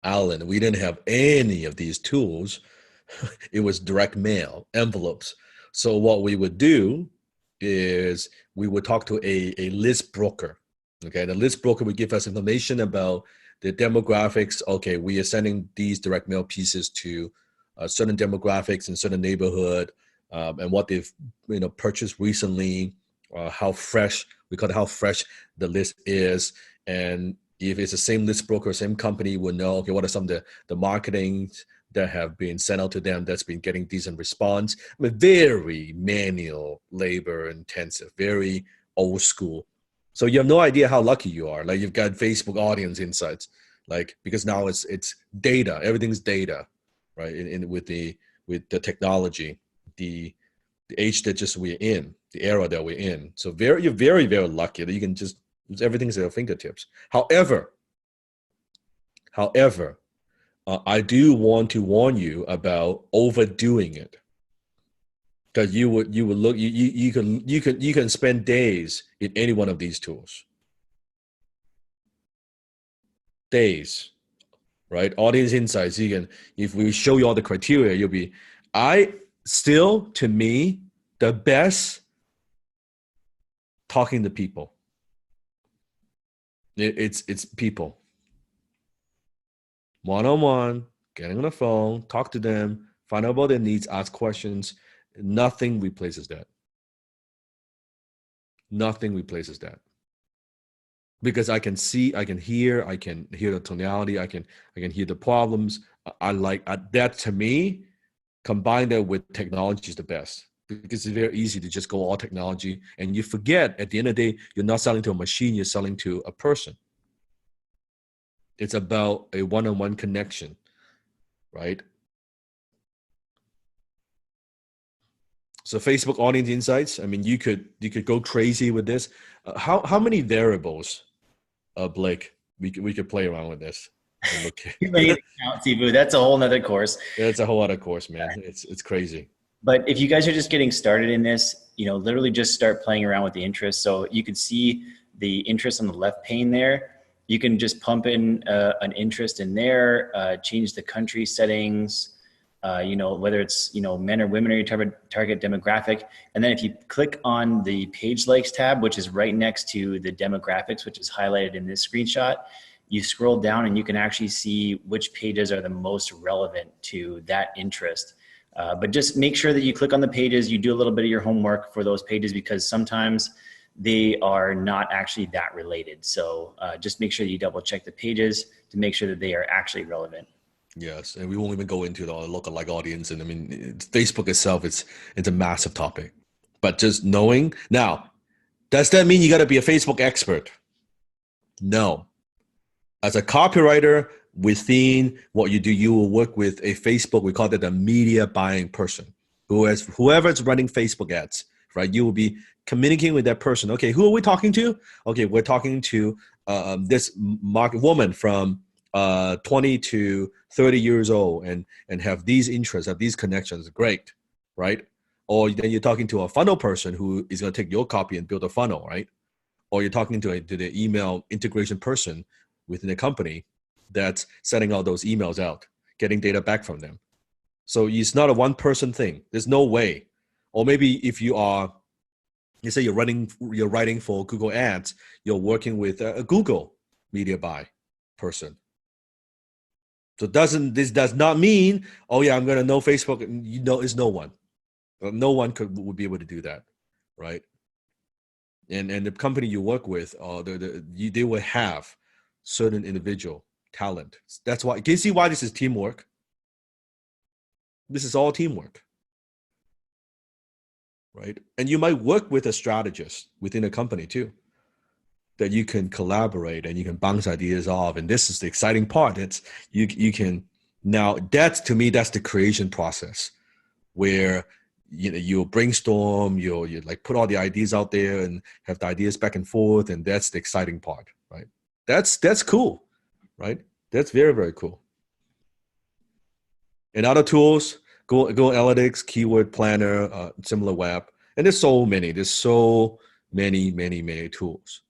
Alan, we didn't have any of these tools. It was direct mail, envelopes. So what we would do is we would talk to a list broker. Okay, the list broker would give us information about the demographics. Okay, we are sending these direct mail pieces to certain demographics in certain neighborhood, and what they've purchased recently, how fresh we call it how fresh the list is, and if it's the same list broker, same company, will know okay what are some of the marketing that have been sent out to them that's been getting decent response. I mean, very manual labor intensive, very old school. So you have no idea how lucky you are. Like you've got Facebook audience insights, like because now it's data, everything's data, right? With the technology, the age that just we're in, the era that we're in. So you're very, very lucky that you can just everything's at your fingertips. However, I do want to warn you about overdoing it, because you would look you can spend days in any one of these tools, days, right? Audience insights. You can if we show you all the criteria, you'll be. I still to me the best talking to people. It's people. One-on-one, getting on the phone, talk to them, find out about their needs, ask questions. Nothing replaces that. Nothing replaces that. Because I can see, I can hear the tonality, I can hear the problems. I like that. To me, combine that with technology is the best, because it's very easy to just go all technology and you forget at the end of the day, you're not selling to a machine, you're selling to a person. It's about a one-on-one connection, right? So Facebook audience insights. I mean, you could go crazy with this. How many variables, Blake? We could play around with this. Too many to count, Sifu. That's a whole nother course. It's a whole other course, man. It's crazy. But if you guys are just getting started in this, literally just start playing around with the interest. So you can see the interest on the left pane there. You can just pump in an interest in there, change the country settings, whether it's, men or women are your target demographic. And then if you click on the page likes tab, which is right next to the demographics, which is highlighted in this screenshot, you scroll down and you can actually see which pages are the most relevant to that interest. But just make sure that you click on the pages, you do a little bit of your homework for those pages, because sometimes they are not actually that related. So just make sure you double check the pages to make sure that they are actually relevant. Yes, and we won't even go into the lookalike audience. And I mean, Facebook itself, it's a massive topic. But just knowing now, does that mean you got to be a Facebook expert? No. As a copywriter, within what you do, you will work with a Facebook. We call it a media buying person, whoever's running Facebook ads, right? You will be communicating with that person. Okay, who are we talking to? Okay, we're talking to this market woman from 20 to 30 years old and have these interests, have these connections. Great, right? Or then you're talking to a funnel person who is going to take your copy and build a funnel, right? Or you're talking to the email integration person within the company that's sending all those emails out, getting data back from them. So it's not a one-person thing. There's no way. Or maybe if you say you're writing for Google Ads, you're working with a Google media buy person. So this does not mean, oh yeah, I'm going to know Facebook. It's no one. No one would be able to do that, right? And the company you work with, they will have certain individual talent. That's why. Can you see why this is teamwork? This is all teamwork, right? And you might work with a strategist within a company too, that you can collaborate and you can bounce ideas off. And this is the exciting part. It's you can now. That's to me, that's the creation process, where you brainstorm, you like put all the ideas out there and have the ideas back and forth, and that's the exciting part, right? That's cool, right? That's very, very cool. And other tools, Google Analytics, Keyword Planner, SimilarWeb, and there's so many. There's so many tools.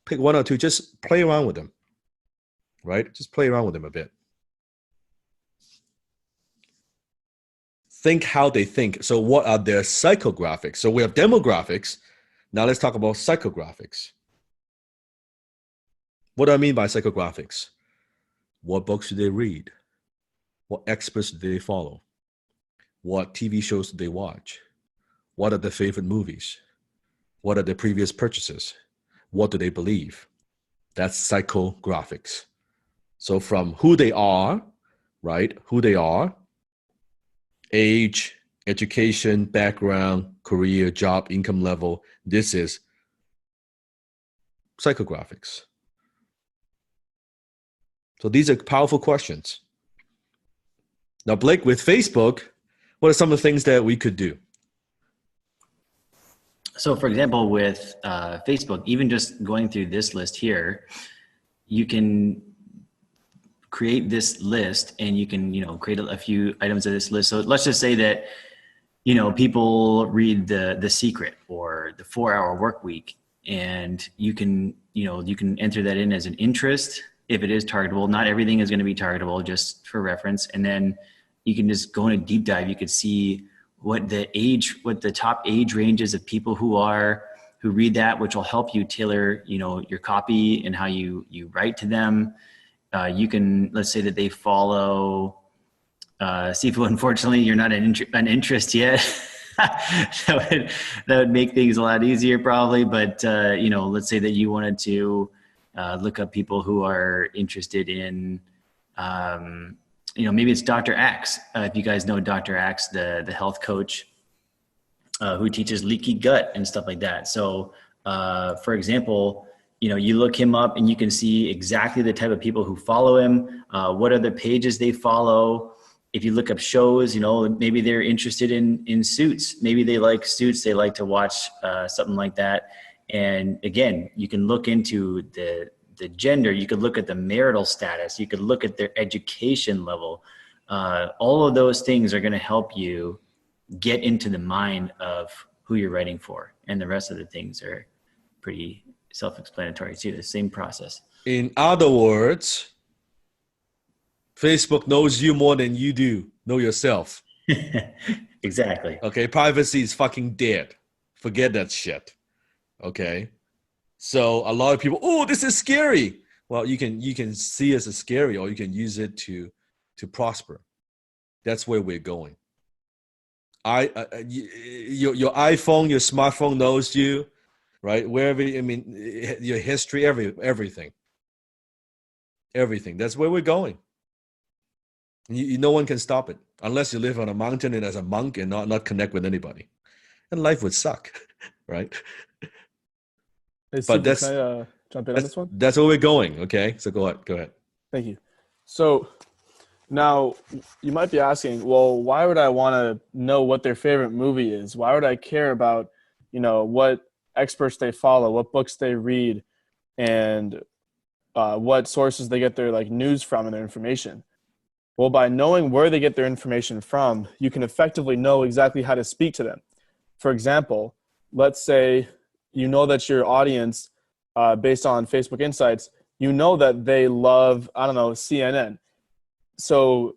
Pick one or two, just play around with them, right? Just play around with them a bit. think how they think. So what are their psychographics? So we have demographics. Now let's talk about psychographics. What do I mean by psychographics? What books do they read? What experts do they follow? What TV shows do they watch? What are their favorite movies? What are their previous purchases? What do they believe? That's psychographics. So from who they are, right? Who they are, age, education, background, career, job, income level. This is psychographics. So these are powerful questions. Now, Blake, with Facebook, what are some of the things that we could do? So for example, with Facebook, even just going through this list here, you can create this list and you can, create a few items of this list. So let's just say that, people read The Secret or the 4-Hour Work Week, and you can enter that in as an interest if it is targetable. Not everything is going to be targetable, just for reference. And then you can just go in a deep dive. You could see what the top age ranges of people who read that, which will help you tailor, your copy and how you write to them. You can, let's say that they follow Sifu. Unfortunately, you're not an interest yet. that would make things a lot easier probably. But, let's say that you wanted to look up people who are interested in, maybe it's Dr. Axe. If you guys know Dr. Axe, the health coach who teaches leaky gut and stuff like that. So, for example, you look him up and you can see exactly the type of people who follow him, what are the pages they follow. If you look up shows, maybe they're interested in Suits. Maybe they like Suits. They like to watch something like that. And again, you can look into the gender. You could look at the marital status. You could look at their education level. All of those things are going to help you get into the mind of who you're writing for. And the rest of the things are pretty self-explanatory too, the same process. In other words, Facebook knows you more than you do know yourself. Exactly. Okay, privacy is fucking dead. Forget that shit. Okay, so a lot of people, oh, this is scary. Well, you can see it as scary, or you can use it to prosper. That's where we're going. Your iPhone, your smartphone knows you, right? Wherever, your history, everything. That's where we're going. No one can stop it unless you live on a mountain and as a monk and not connect with anybody, and life would suck, right? Hey, But Sifu, can I jump in on this one? That's where we're going. Okay, so go ahead. Thank you. So now you might be asking, well, why would I want to know what their favorite movie is? Why would I care about, what experts they follow, what books they read, and what sources they get their news from and their information? Well, by knowing where they get their information from, you can effectively know exactly how to speak to them. For example, let's say you know that your audience, based on Facebook Insights, that they love, CNN. So,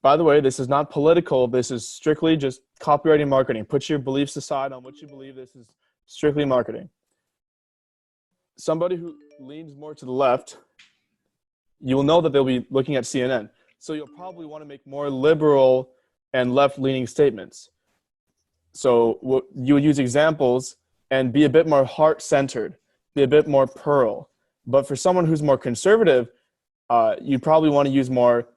by the way, this is not political. This is strictly just copywriting marketing. Put your beliefs aside on what you believe. This is strictly marketing. Somebody who leans more to the left, you will know that they'll be looking at CNN. So you'll probably want to make more liberal and left-leaning statements. So you would use examples and be a bit more heart-centered, be a bit more pearl. But for someone who's more conservative, you probably want to use more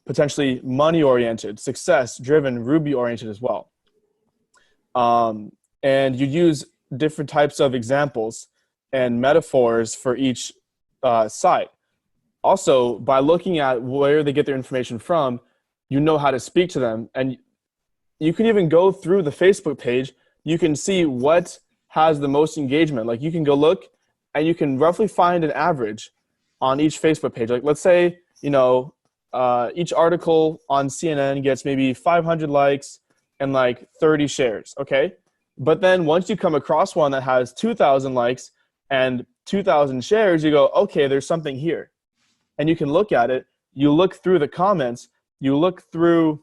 potentially money-oriented, success-driven, Ruby-oriented as well. And you use different types of examples and metaphors for each site. Also, by looking at where they get their information from, you know how to speak to them. And you can even go through the Facebook page. You can see what has the most engagement. You can go look and you can roughly find an average on each Facebook page. Let's say, each article on CNN gets maybe 500 likes and 30 shares, okay? But then once you come across one that has 2,000 likes and 2,000 shares, you go, okay, there's something here. And you can look at it, you look through the comments, you look through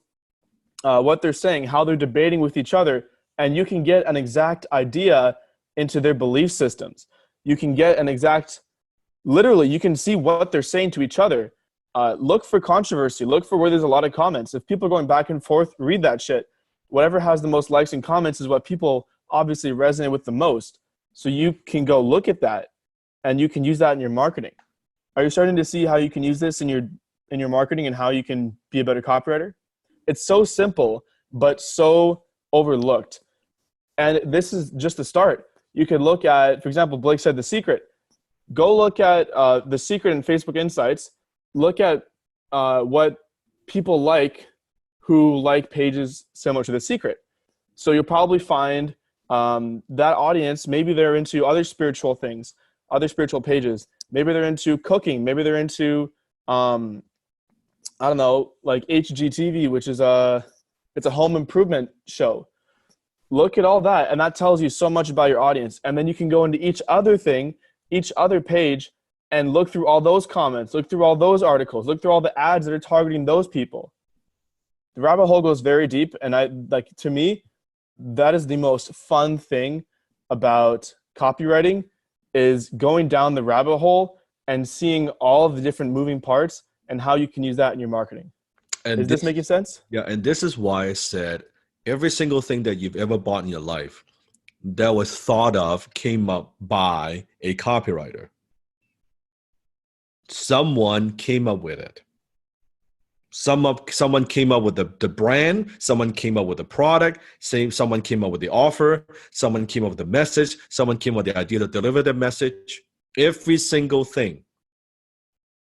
what they're saying, how they're debating with each other, and you can get an exact idea into their belief systems. You can get an exact, literally, you can see what they're saying to each other. Look for controversy. Look for where there's a lot of comments. If people are going back and forth, read that shit. Whatever has the most likes and comments is what people obviously resonate with the most. So you can go look at that, and you can use that in your marketing. Are you starting to see how you can use this in your marketing and how you can be a better copywriter? It's so simple, but so overlooked. And this is just the start. You could look at, for example, Blake said The Secret. Go look at The Secret in Facebook Insights. Look at what people like who like pages similar to The Secret. So you'll probably find that audience, maybe they're into other spiritual things, other spiritual pages. Maybe they're into cooking. Maybe they're into, I don't know, like HGTV, which is it's a home improvement show. Look at all that, and that tells you so much about your audience. And then you can go into each other thing, each other page, and look through all those comments, look through all those articles, look through all the ads that are targeting those people. The rabbit hole goes very deep, and to me, that is the most fun thing about copywriting, is going down the rabbit hole and seeing all of the different moving parts and how you can use that in your marketing. And is this making sense? Yeah, and this is why I said every single thing that you've ever bought in your life that was thought of came up by a copywriter. Someone came up with it. Someone came up with the brand. Someone came up with the product. Someone came up with the offer. Someone came up with the message. Someone came up with the idea to deliver the message. Every single thing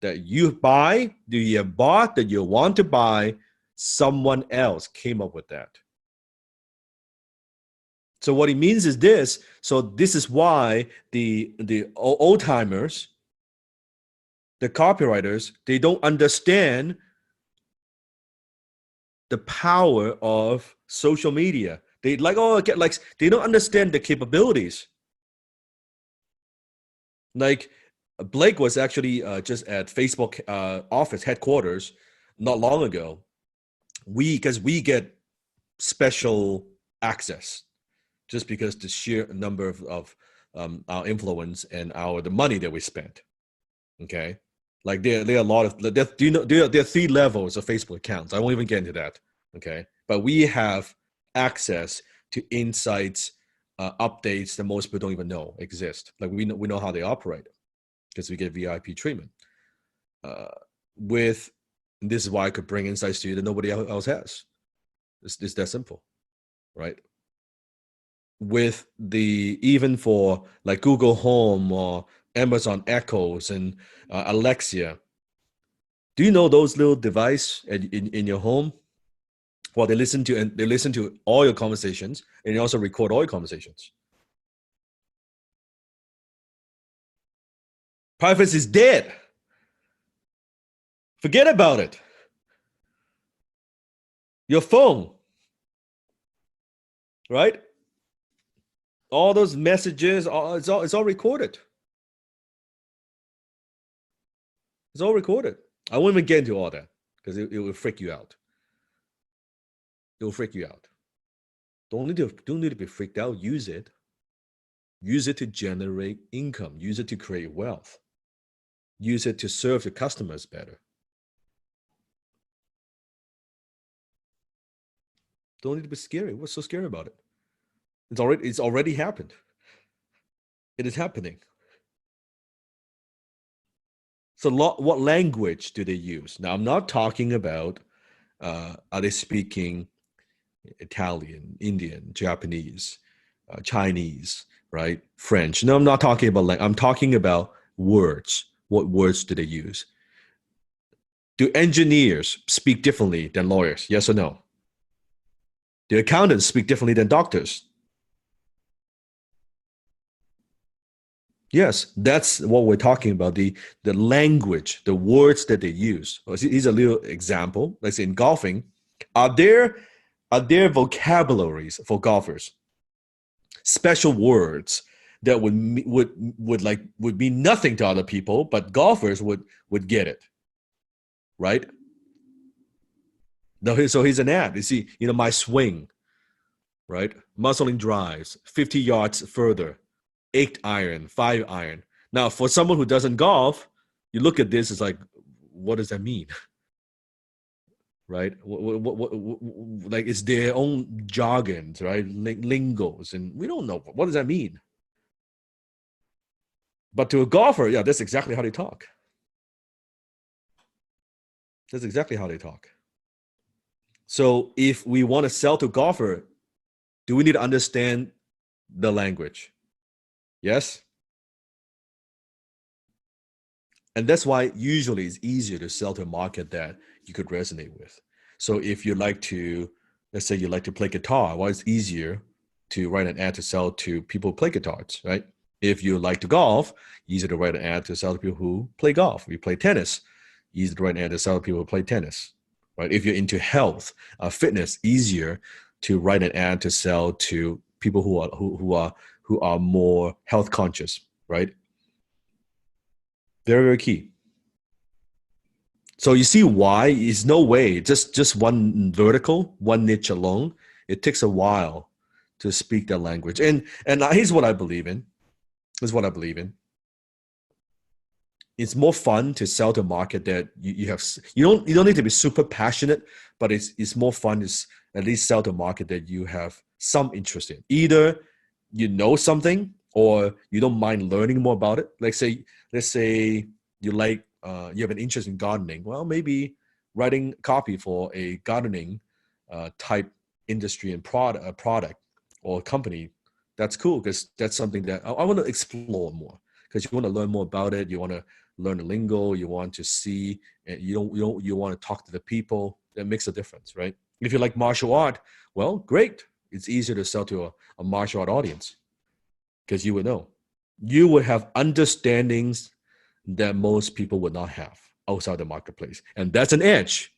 that you buy, that you have bought, that you want to buy, someone else came up with that. So what it means is this. So this is why the old timers, the copywriters, they don't understand the power of social media. They they don't understand the capabilities. Like Blake was actually just at Facebook office headquarters not long ago. Because we get special access just because the sheer number of our influence and the money that we spent. Okay. Like there are a lot of, there are 3 levels of Facebook accounts. I won't even get into that. Okay. But we have access to insights, updates that most people don't even know exist. Like we know how they operate because we get VIP treatment. This is why I could bring insights to you that nobody else has. It's that simple, right? With even for like Google Home or Amazon Echoes and Alexa, do you know those little devices in your home? Well, they listen to all your conversations, and they also record all your conversations. Privacy is dead. Forget about it. Your phone, right? All those messages, it's all recorded. It's all recorded. I won't even get into all that because it will freak you out. It will freak you out. Don't need to be freaked out. Use it. Use it to generate income. Use it to create wealth. Use it to serve your customers better. Don't need to be scary. What's so scary about it? It's already happened. It is happening. So what language do they use? Now, I'm not talking about are they speaking Italian, Indian, Japanese, Chinese, right? French. No, I'm not talking about language. I'm talking about words. What words do they use? Do engineers speak differently than lawyers? Yes or no? Do accountants speak differently than doctors? Yes, that's what we're talking about, the language, the words that they use. Here's a little example. Let's say in golfing, are there vocabularies for golfers? Special words that would mean nothing to other people, but golfers would get it, right? No, so here's an ad. You see, my swing, right? Muscling drives, 50 yards further, 8-iron, 5-iron. Now, for someone who doesn't golf, you look at this, it's like, what does that mean? Right? Like it's their own jargons, right? Lingos, and we don't know what does that mean. But to a golfer, yeah, that's exactly how they talk. That's exactly how they talk. So if we want to sell to a golfer, do we need to understand the language? Yes. And that's why usually it's easier to sell to a market that you could resonate with. So if you like to, let's say you like to play guitar, well, it's easier to write an ad to sell to people who play guitars, right? If you like to golf, easier to write an ad to sell to people who play golf. If you play tennis, easier to write an ad to sell to people who play tennis, right? If you're into health, fitness, easier to write an ad to sell to people who are more health conscious, right? Very, very key. So you see why is no way just one vertical, one niche alone. It takes a while to speak that language. And here's what I believe in. Here's what I believe in. It's more fun to sell to a market that you don't need to be super passionate, but it's more fun to at least sell to a market that you have some interest in. Either you know something or you don't mind learning more about it. Let's say you like you have an interest in gardening. Well, maybe writing copy for a gardening type industry and product or company, that's cool because that's something that I want to explore more, because you want to learn more about it. You want to learn the lingo. You want to see, and you want to talk to the people. That makes a difference, right? If you like martial art, well, great. It's easier to sell to a martial art audience because you would know. You would have understandings that most people would not have outside the marketplace. And that's an edge.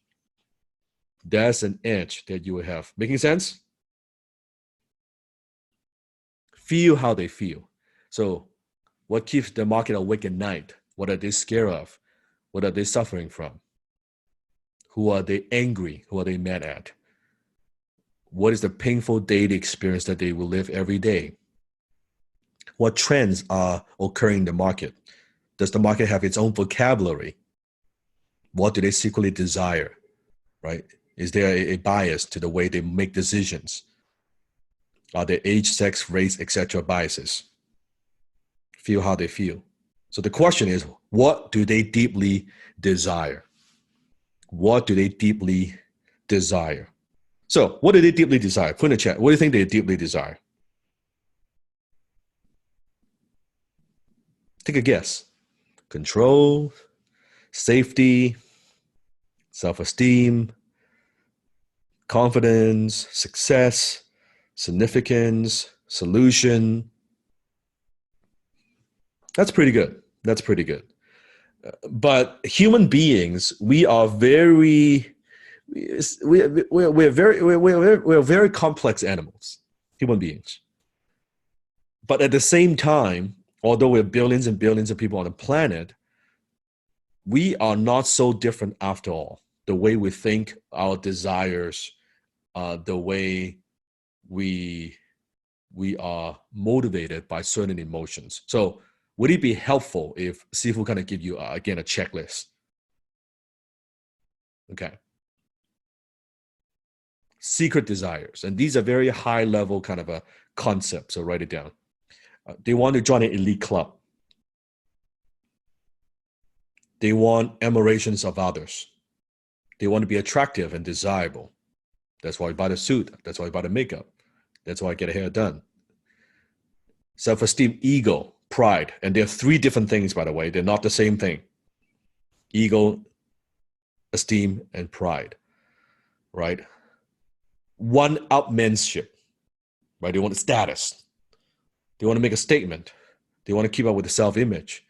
That's an edge that you would have. Making sense? Feel how they feel. So what keeps the market awake at night? What are they scared of? What are they suffering from? Who are they angry? Who are they mad at? What is the painful daily experience that they will live every day? What trends are occurring in the market? Does the market have its own vocabulary? What do they secretly desire, right? Is there a bias to the way they make decisions? Are there age, sex, race, etc. biases? Feel how they feel. So the question is, what do they deeply desire? What do they deeply desire? So what do they deeply desire? Put in the chat. What do you think they deeply desire? Take a guess. Control, safety, self-esteem, confidence, success, significance, solution. That's pretty good. That's pretty good. But human beings, we are very, we're very complex animals, human beings. But at the same time, although we're billions and billions of people on the planet, we are not so different after all. The way we think, our desires, the way we are motivated by certain emotions. So would it be helpful if Sifu kind of give you, again, a checklist? Okay. Secret desires. And these are very high level kind of a concept. So write it down. They want to join an elite club. They want admirations of others. They want to be attractive and desirable. That's why you buy the suit. That's why you buy the makeup. That's why I get a hair done. Self-esteem, ego, pride. And there are three different things, by the way. They're not the same thing. Ego, esteem, and pride, right? One-upmanship, right? They want status. They want to make a statement. They want to keep up with the self-image.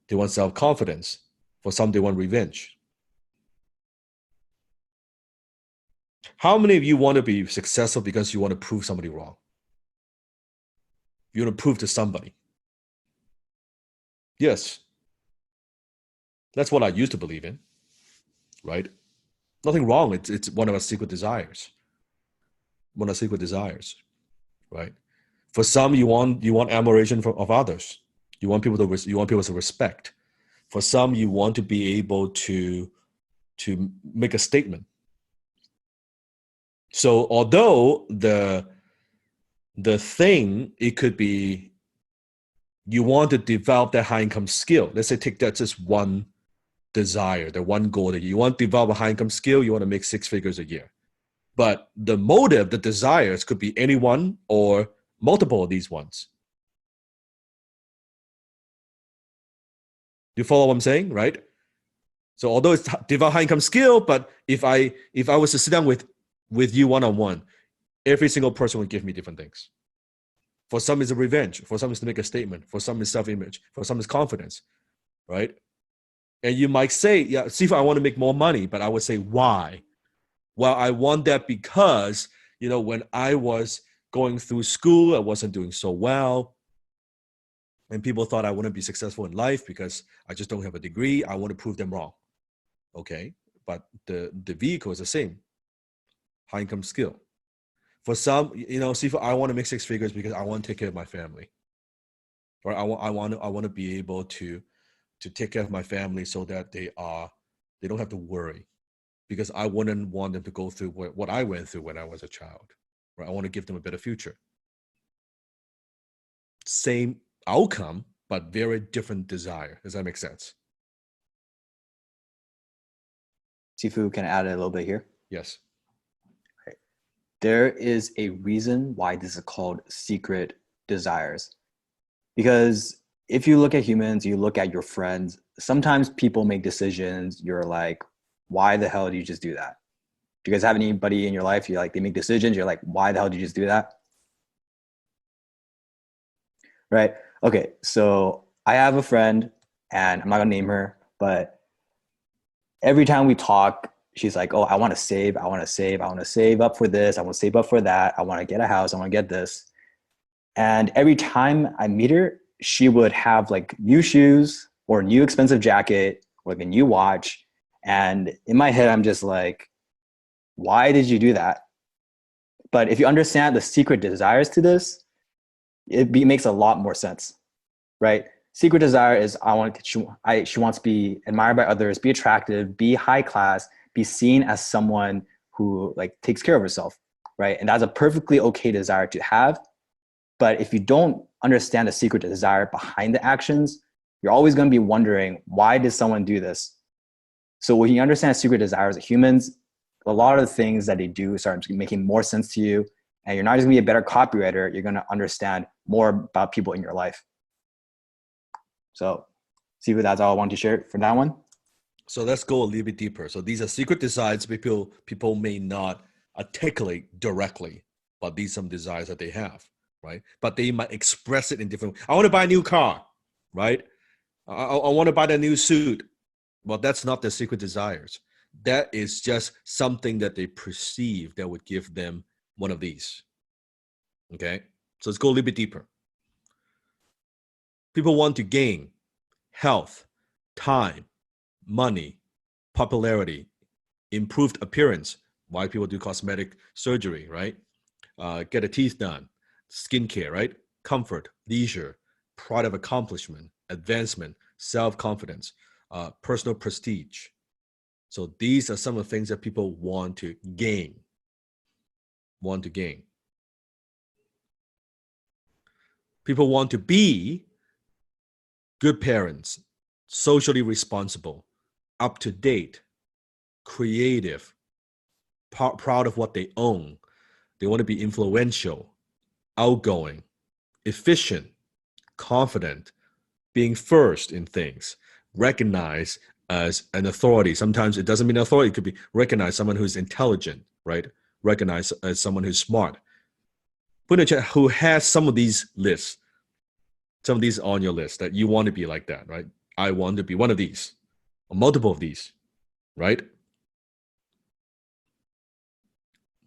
They want self-confidence. For some, they want revenge. How many of you want to be successful because you want to prove somebody wrong? You want to prove to somebody. Yes. That's what I used to believe in, right? Nothing wrong. It's one of our secret desires. One of our secret desires, right? For some, you want admiration of others. You want people to respect. For some, you want to be able to make a statement. So although the thing, it could be you want to develop that high income skill. Let's say take that just one desire, the one goal that you want to develop a high income skill, you want to make 6 figures a year. But the motive, the desires could be any one or multiple of these ones. You follow what I'm saying, right? So although it's develop high income skill, but if I was to sit down with you one-on-one, every single person would give me different things. For some it's a revenge, for some it's to make a statement, for some it's self-image, for some it's confidence, right? And you might say, yeah, Sifu, I want to make more money, but I would say, why? Well, I want that because, when I was going through school, I wasn't doing so well. And people thought I wouldn't be successful in life because I just don't have a degree. I want to prove them wrong. Okay. But the vehicle is the same. High income skill. For some, Sifu, I want to make 6 figures because I want to take care of my family. Or I want to be able to take care of my family so that they don't have to worry, because I wouldn't want them to go through what I went through when I was a child. Right? I want to give them a better future. Same outcome, but very different desire. Does that make sense? Sifu, can I add a little bit here? Yes. Okay. There is a reason why this is called secret desires. Because if you look at humans, you look at your friends, sometimes people make decisions, you're like, why the hell did you just do that? Do you guys have anybody in your life, they make decisions, you're like, why the hell did you just do that? Right? Okay, so I have a friend, and I'm not gonna name her, but every time we talk, she's like, oh, I wanna save up for this, I wanna save up for that, I wanna get a house, I wanna get this. And every time I meet her, she would have new shoes or a new expensive jacket or a new watch. And in my head, I'm just like, why did you do that? But if you understand the secret desires to this, it makes a lot more sense, right? Secret desire is she wants to be admired by others, be attractive, be high class, be seen as someone who takes care of herself, right? And that's a perfectly okay desire to have. But if you don't understand the secret desire behind the actions, you're always going to be wondering, why did someone do this? So when you understand secret desires of humans, a lot of the things that they do start making more sense to you. And you're not just going to be a better copywriter, you're going to understand more about people in your life. So, Sifu, that's all I wanted to share for that one. So let's go a little bit deeper. So these are secret desires people may not articulate directly, but these are some desires that they have, right? But they might express it in different ways. I want to buy a new car, right? I want to buy that new suit. Well, that's not their secret desires. That is just something that they perceive that would give them one of these. Okay? So let's go a little bit deeper. People want to gain health, time, money, popularity, improved appearance. Why people do cosmetic surgery, right? Get a teeth done, skincare, right? Comfort, leisure, pride of accomplishment, advancement, self-confidence, personal prestige. So these are some of the things that people want to gain. People want to be good parents, socially responsible, up to date, creative, proud of what they own. They want to be influential, outgoing, efficient, confident, being first in things, recognized as an authority. Sometimes it doesn't mean authority. It could be recognized someone who's intelligent, right? Recognized as someone who's smart. Put in a chat who has some of these lists, some of these on your list that you want to be like that, right? I want to be one of these, or multiple of these, right?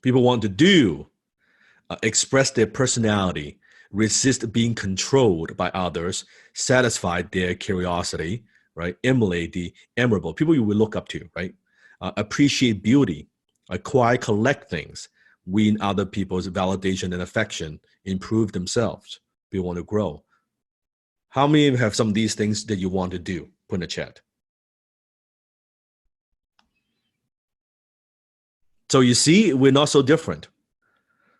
People want to do, express their personality, resist being controlled by others, satisfy their curiosity, right? Emulate the admirable, people you will look up to, right? appreciate beauty, acquire, collect things, win other people's validation and affection, improve themselves. We want to grow. How many have some of these things that you want to do? Put in the chat. So you see, we're not so different.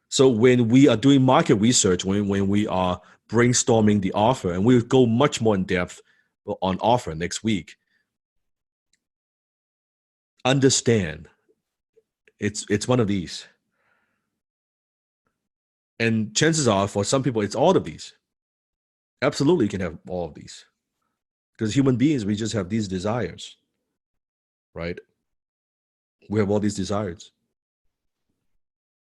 So when we are doing market research, when we are brainstorming the offer, and we'll go much more in depth on offer next week, understand it's one of these. And chances are for some people, it's all of these. Absolutely, you can have all of these. Because human beings, we just have these desires, right? We have all these desires.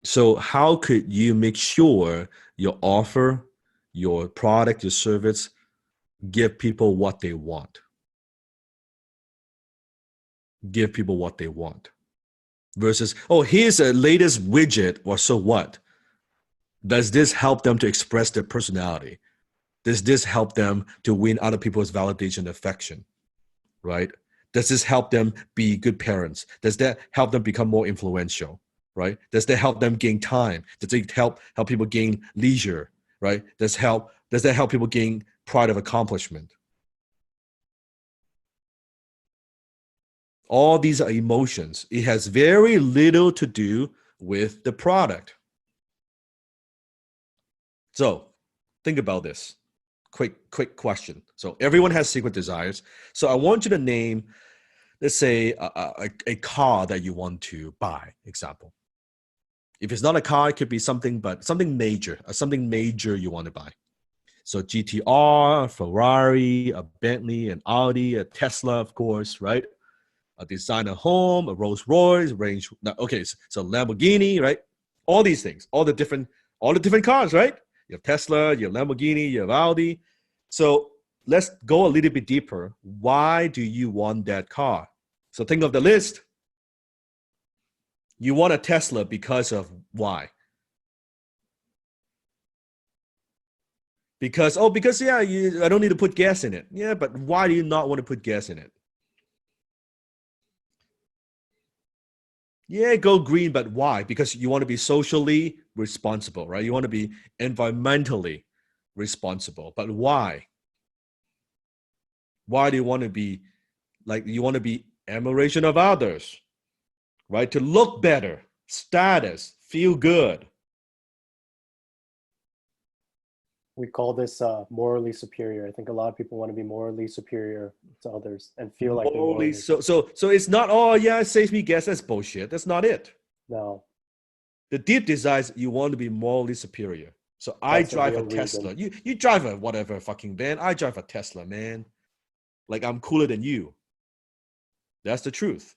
So how could you make sure your offer, your product, your service give people what they want? Give people what they want. Versus, oh, here's a latest widget, or so what? Does this help them to express their personality? Does this help them to win other people's validation and affection, right? Does this help them be good parents? Does that help them become more influential, right? Does that help them gain time? Does it help people gain leisure, right? Does that help people gain pride of accomplishment? All these are emotions. It has very little to do with the product. So think about this. Quick question. So everyone has secret desires. So I want you to name, let's say, a car that you want to buy, example. If it's not a car, it could be something, but something major you want to buy. So GTR, Ferrari, a Bentley, an Audi, a Tesla, of course, right? A designer home, a Rolls Royce, range. Okay, so Lamborghini, right? All these things, all the different cars, right? You have Tesla, you have Lamborghini, you have Audi. So let's go a little bit deeper. Why do you want that car? So think of the list. You want a Tesla because of why? Because yeah, I don't need to put gas in it. Yeah, but why do you not want to put gas in it? Yeah, go green, but why? Because you want to be socially responsible, right? You want to be environmentally responsible. But why? Why do you want to be you want to be admiration of others, right? To look better, status, feel good. We call this morally superior. I think a lot of people want to be morally superior to others and feel like they're morally. So it's not, oh yeah, it saves me gas. That's bullshit. That's not it. No. The deep desire is you want to be morally superior. So I drive a Tesla. You drive a whatever fucking van. I drive a Tesla, man. Like I'm cooler than you. That's the truth.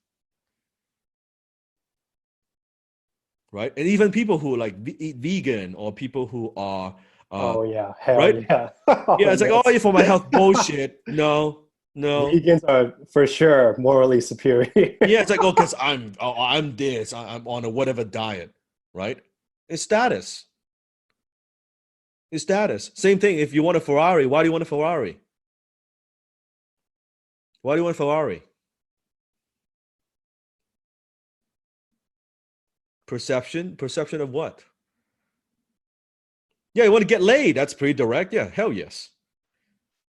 Right? And even people who eat vegan or people who are oh yeah, hell right? Yeah. Yeah, it's like, oh, for my health, bullshit. No. Vegans are for sure morally superior. Yeah, it's like, oh, because I'm this, I'm on a whatever diet, right? It's status. It's status. Same thing. If you want a Ferrari, why do you want a Ferrari? Why do you want a Ferrari? Perception of what? Yeah, you want to get laid. That's pretty direct. Yeah, hell yes.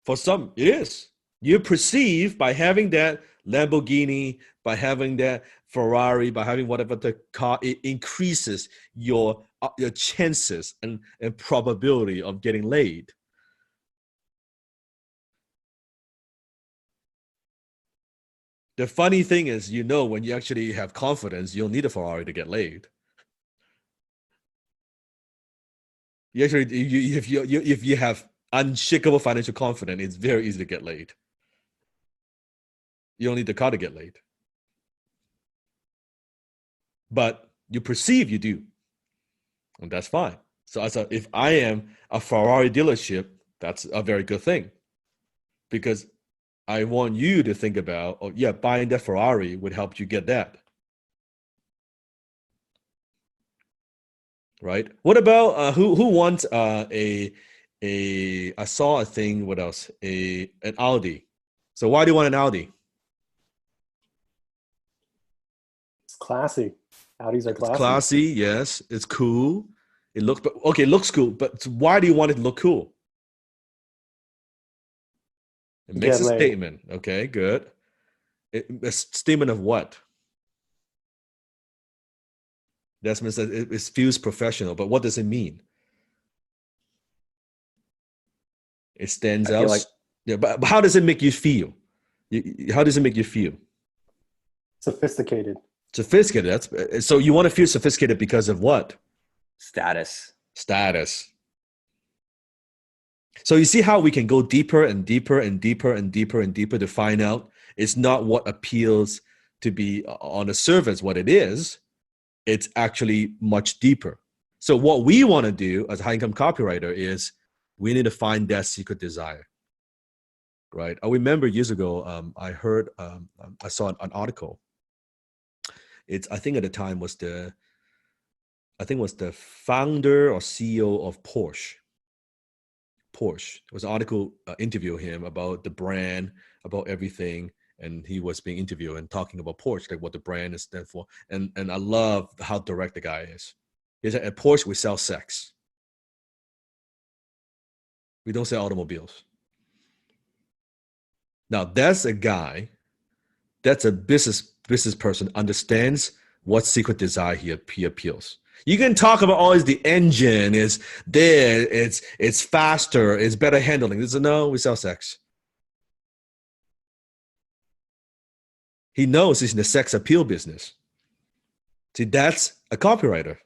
For some, it is. You perceive by having that Lamborghini, by having that Ferrari, by having whatever the car, it increases your chances and probability of getting laid. The funny thing is, when you actually have confidence, you don't need a Ferrari to get laid. You actually, if you have unshakable financial confidence, it's very easy to get laid. You don't need the car to get laid. But you perceive you do. And that's fine. So if I am a Ferrari dealership, that's a very good thing. Because I want you to think about, oh yeah, buying that Ferrari would help you get that. Right? What about who wants I saw a thing, what else? An Audi. So why do you want an Audi? classy. Audis are It's classy. classy, yes. It's cool. It looks, but okay, it looks cool. But why do you want it to look cool? It makes Get a laid. statement. Okay, good. A statement of what? That means that it feels professional. But what does it mean? It stands I out. feel like Yeah, but how does it make you feel? How does it make you feel? Sophisticated. Sophisticated. That's so you want to feel sophisticated because of what? status. Status. So you see how we can go deeper and deeper and deeper and deeper and deeper to find out it's not what appeals to be on the surface what it is. It's actually much deeper. So what we want to do as a high income copywriter is we need to find that secret desire. Right. I remember years ago, I heard, I saw an article. I think at the time was the founder or CEO of Porsche. There was an article interview him about the brand, about everything, and he was being interviewed and talking about Porsche, like what the brand is stand for. And I love how direct the guy is. He said, at Porsche we sell sex. We don't sell automobiles. Now that's a guy, that's a business person, understands what secret desire he appeals. You can talk about always the engine is there, it's faster, it's better handling. This is no, we sell sex. He knows he's in the sex appeal business. See, that's a copywriter.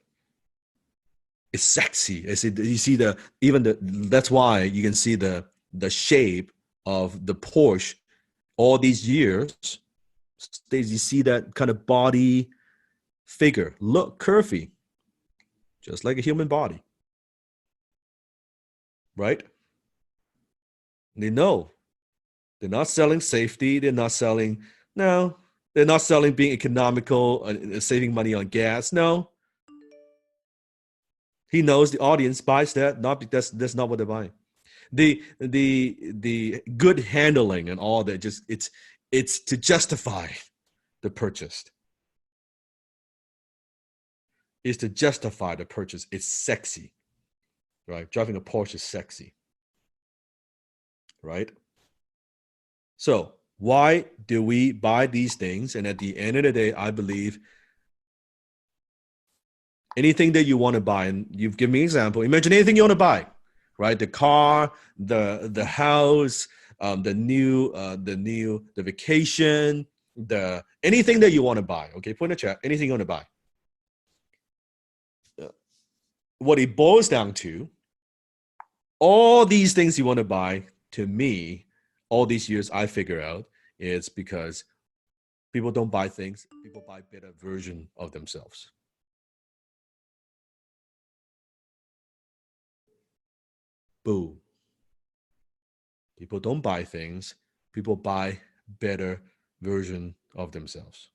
It's sexy. You see that's why you can see the shape of the Porsche all these years. You see that kind of body figure, look curvy, just like a human body, right? They know they're not selling safety. They're not selling being economical and saving money on gas. No, he knows the audience buys that. That's not what they're buying. The good handling and all that, just it's to justify the purchase. Is to justify the purchase. It's sexy, right? Driving a Porsche is sexy, right? So why do we buy these things? And at the end of the day, I believe anything that you want to buy, and you've given me an example, imagine anything you want to buy, right? The car, the house, the vacation, anything that you want to buy. Okay, put in the chat, anything you want to buy. What it boils down to, all these things you want to buy, to me, all these years I figure out, is because people don't buy things, people buy better version of themselves. Boom. People don't buy things, people buy better version of themselves.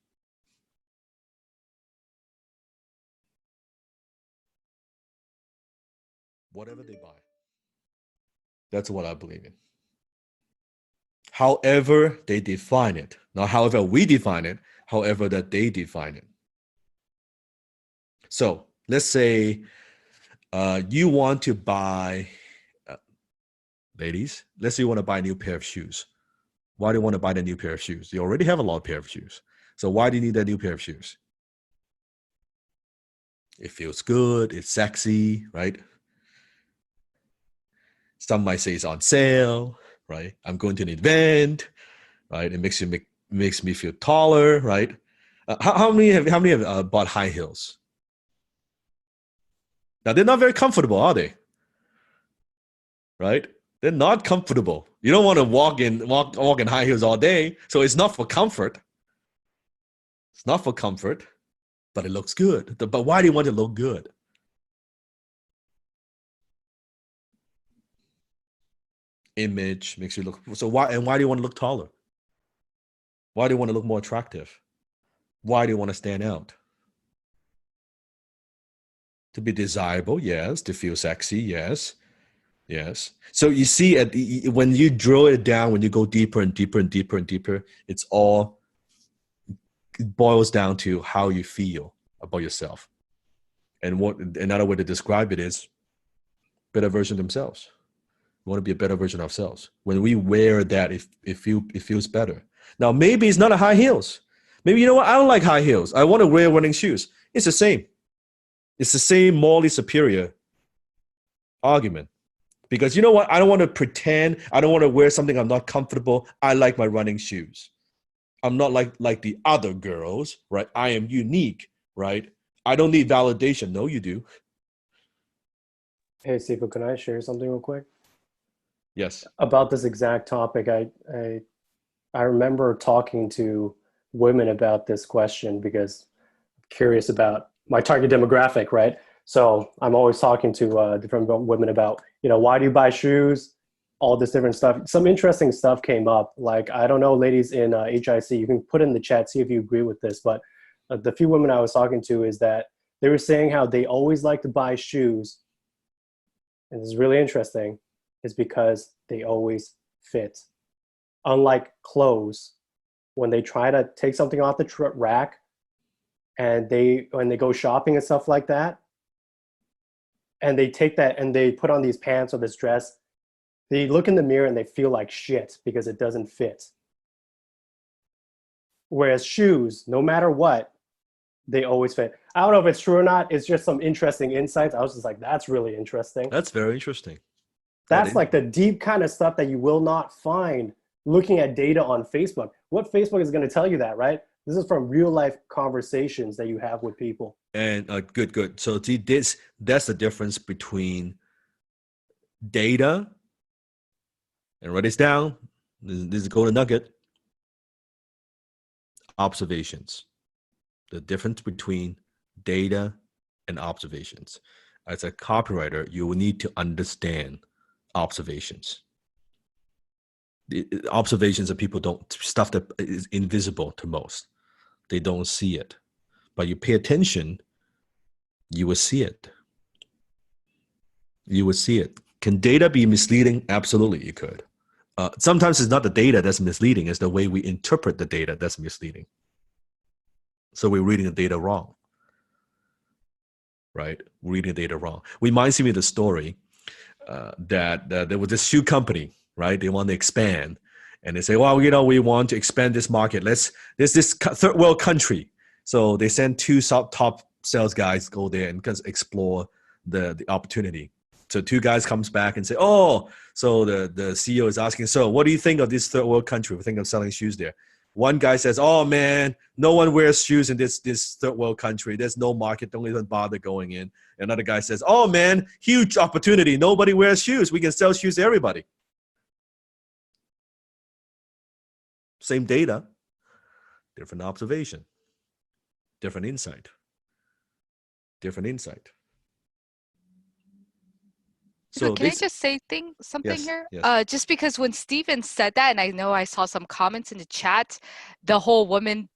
Whatever they buy. That's what I believe in. However they define it. Not however we define it, however that they define it. So let's say you want to buy, ladies, let's say you want to buy a new pair of shoes. Why do you want to buy the new pair of shoes? You already have a lot of pair of shoes. So why do you need that new pair of shoes? It feels good, it's sexy, right? Some might say it's on sale, right? I'm going to an event, right? It makes me feel taller, right? How many have bought high heels? Now they're not very comfortable, are they? Right? They're not comfortable. You don't want to walk in high heels all day, so it's not for comfort. It's not for comfort, but it looks good. But why do you want it to look good? Image makes you look. So why do you want to look taller? Why do you want to look more attractive? Why do you want to stand out? To be desirable, yes. To feel sexy, yes. Yes. So you see, when you drill it down, when you go deeper and deeper and deeper and deeper, it's all it boils down to how you feel about yourself. And what another way to describe it is better version of themselves. We want to be a better version of ourselves. When we wear that, it feels better. Now, maybe it's not a high heels. Maybe, you know what? I don't like high heels. I want to wear running shoes. It's the same. It's the same morally superior argument. Because you know what? I don't want to pretend. I don't want to wear something I'm not comfortable. I like my running shoes. I'm not like the other girls, right? I am unique, right? I don't need validation. No, you do. Hey, Sifu, can I share something real quick Yes. about this exact topic? I remember talking to women about this question because I'm curious about my target demographic, right? So I'm always talking to different women about, why do you buy shoes? All this different stuff. Some interesting stuff came up. Like, I don't know, ladies in HIC, you can put in the chat, see if you agree with this, but the few women I was talking to is that they were saying how they always like to buy shoes, and this is really interesting, is because they always fit. Unlike clothes, when they try to take something off the rack and when they go shopping and stuff like that, and they take that and they put on these pants or this dress, they look in the mirror and they feel like shit because it doesn't fit. Whereas shoes, no matter what, they always fit. I don't know if it's true or not. It's just some interesting insights. I was just like, that's really interesting. That's very interesting. That's like the deep kind of stuff that you will not find looking at data on Facebook. What Facebook is going to tell you that, right? This is from real life conversations that you have with people. And good. So that's the difference between data, and write this down. This is golden nugget. Observations. The difference between data and observations. As a copywriter, you will need to understand observations. The observations of people stuff that is invisible to most. They don't see it. But you pay attention, you will see it. You will see it. Can data be misleading? Absolutely, it could. Sometimes it's not the data that's misleading, it's the way we interpret the data that's misleading. So we're reading the data wrong, right? We're reading the data wrong. Reminds me of the story that there was this shoe company, right? They want to expand. And they say, well, we want to expand this market. There's this third world country. So they send two top sales guys go there and explore the opportunity. So two guys comes back and say, oh, so the CEO is asking, so what do you think of this third world country? We think of selling shoes there. One guy says, oh man, no one wears shoes in this third world country. There's no market. Don't even bother going in. Another guy says, oh man, huge opportunity. Nobody wears shoes. We can sell shoes to everybody. Same data, different observation, different insight. So can I just say something yes, here? yes. Just because when Steven said that, and I know I saw some comments in the chat, the whole woman,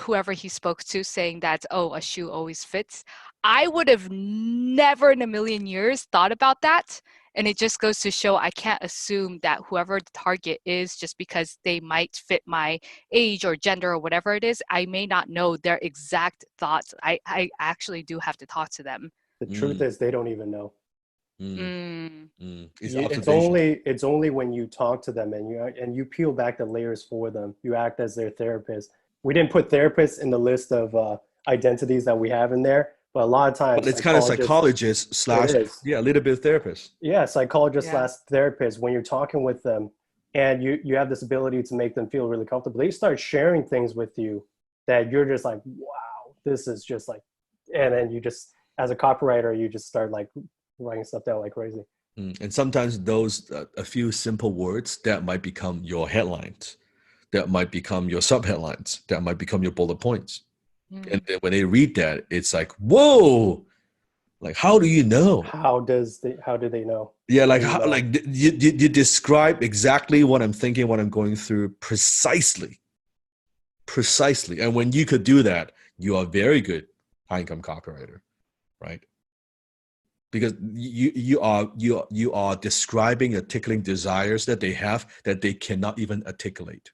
whoever he spoke to, saying that, oh, a shoe always fits. I would have never in a million years thought about that. And it just goes to show I can't assume that whoever the target is, just because they might fit my age or gender or whatever it is, I may not know their exact thoughts. I actually do have to talk to them. The truth is they don't even know. It's only when you talk to them and you peel back the layers for them. You act as their therapist. We didn't put therapists in the list of identities that we have in there, but a lot of times but it's kind of psychologist slash a little bit therapist. Yeah, psychologist slash therapist. When you're talking with them and you have this ability to make them feel really comfortable, they start sharing things with you that you're just like, wow, this is just like, and then you just, as a copywriter, you just start like writing stuff down like crazy. And sometimes those a few simple words that might become your headlines, that might become your subheadlines, that might become your bullet points. And then when they read that, it's like, whoa, like, how do you know? How do they know? Yeah, like how, like you describe exactly what I'm thinking, what I'm going through precisely. And when you could do that, you are very good high income copywriter, right? Because you are describing, articulating desires that they have that they cannot even articulate.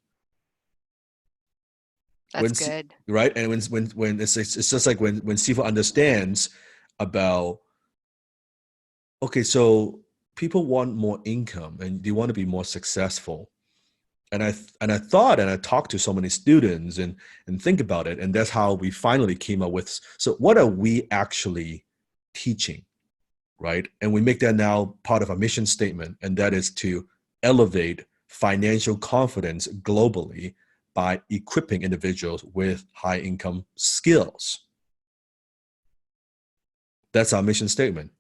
That's good. right? And when it's just like when Sifu understands about, okay, so people want more income and they want to be more successful. And I thought, and I talked to so many students and think about it, and that's how we finally came up with, so what are we actually teaching, right? And we make that now part of our mission statement, and that is to elevate financial confidence globally by equipping individuals with high income skills. That's our mission statement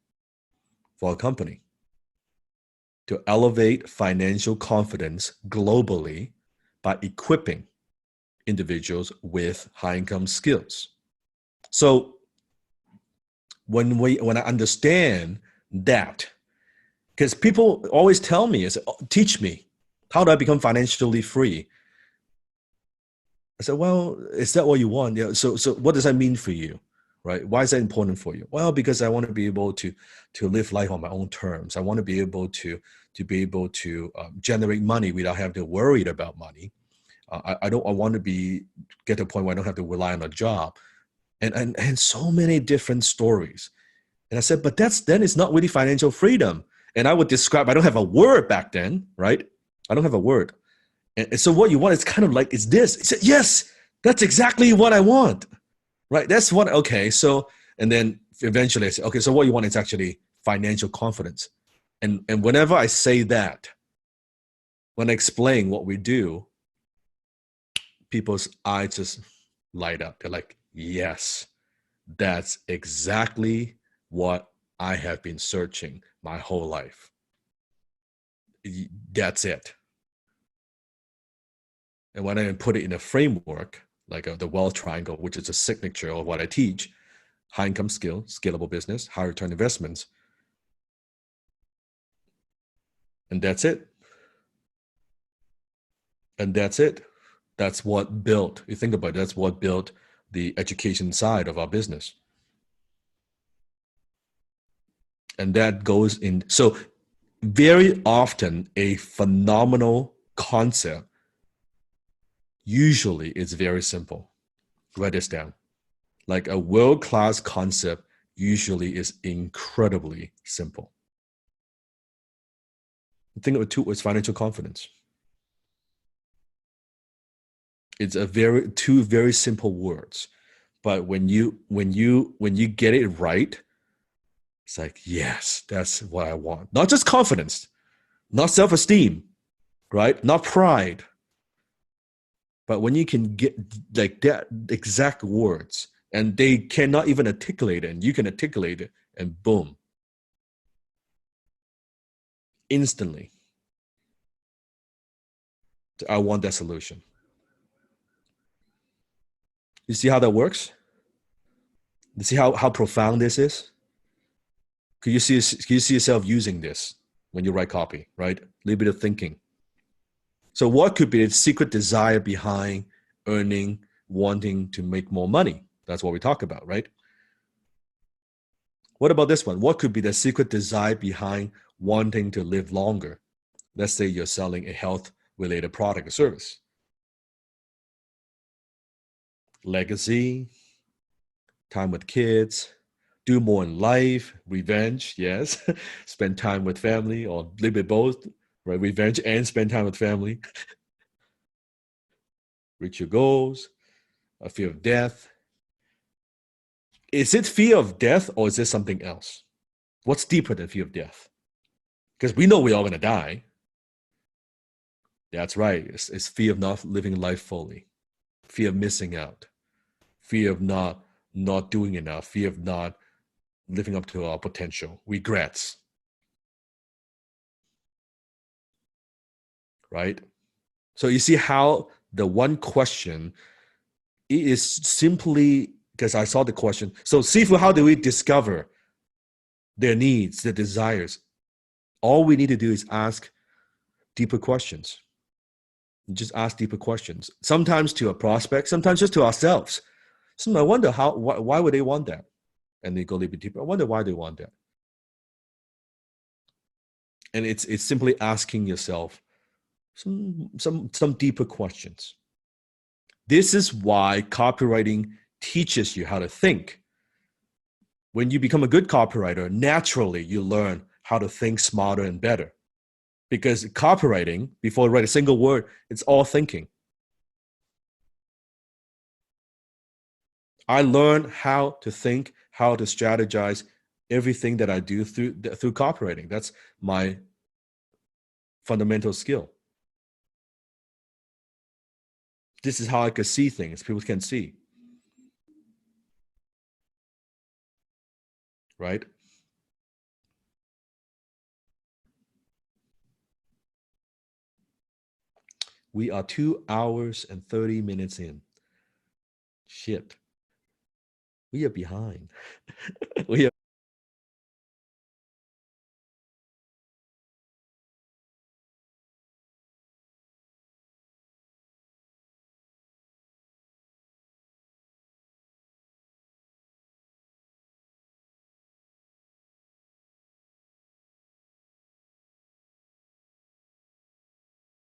for our company. To elevate financial confidence globally by equipping individuals with high income skills. So when I understand that, because people always tell me, teach me, how do I become financially free? I said, well, is that what you want? Yeah. So what does that mean for you? Right? Why is that important for you? Well, because I want to be able to live life on my own terms. I want to be able to generate money without having to worry about money. I want to get to a point where I don't have to rely on a job, and so many different stories. And I said, but then it's not really financial freedom. And I would describe, I don't have a word back then, right? I don't have a word. And so what you want is kind of like, it's this. He said, yes, that's exactly what I want. Right? That's what, okay. So, and then eventually I said, okay, so what you want is actually financial confidence. And whenever I say that, when I explain what we do, people's eyes just light up. They're like, yes, that's exactly what I have been searching my whole life. That's it. And when I put it in a framework, like the wealth triangle, which is a signature of what I teach, high income skill, scalable business, high return investments. And that's it. And that's it. That's what built, you think about it, that's what built the education side of our business. And that goes in. So very often a phenomenal concept usually is very simple. Write this down. Like a world-class concept usually is incredibly simple. The thing of two is financial confidence. It's two very simple words, but when you get it right, it's like, yes, that's what I want. Not just confidence, not self-esteem, right? Not pride. But when you can get like that exact words and they cannot even articulate it and you can articulate it and boom. Instantly. I want that solution. You see how that works? You see how profound this is? Can you see yourself using this when you write copy, right? A little bit of thinking. So what could be the secret desire behind earning, wanting to make more money? That's what we talk about, right? What about this one? What could be the secret desire behind wanting to live longer? Let's say you're selling a health-related product or service. Legacy, time with kids, do more in life, revenge, yes. Spend time with family or a little bit both, right? Revenge and spend time with family. Reach your goals, a fear of death. Is it fear of death or is this something else? What's deeper than fear of death? Because we know we're all going to die. That's right. It's fear of not living life fully, fear of missing out, fear of not doing enough, fear of not living up to our potential, regrets. Right? So you see how the one question is simply, because I saw the question. So Sifu, how do we discover their needs, their desires? All we need to do is ask deeper questions. Just ask deeper questions. Sometimes to a prospect, sometimes just to ourselves. So I wonder why would they want that? And they go a little bit deeper. I wonder why they want that. And it's simply asking yourself some deeper questions. This is why copywriting teaches you how to think. When you become a good copywriter, naturally you learn how to think smarter and better. Because copywriting, before you write a single word, it's all thinking. I learned how to think, how to strategize everything that I do through copywriting. That's my fundamental skill. This is how I could see things people can see. Right? We are 2 hours and 30 minutes in. Shit. We are behind. We are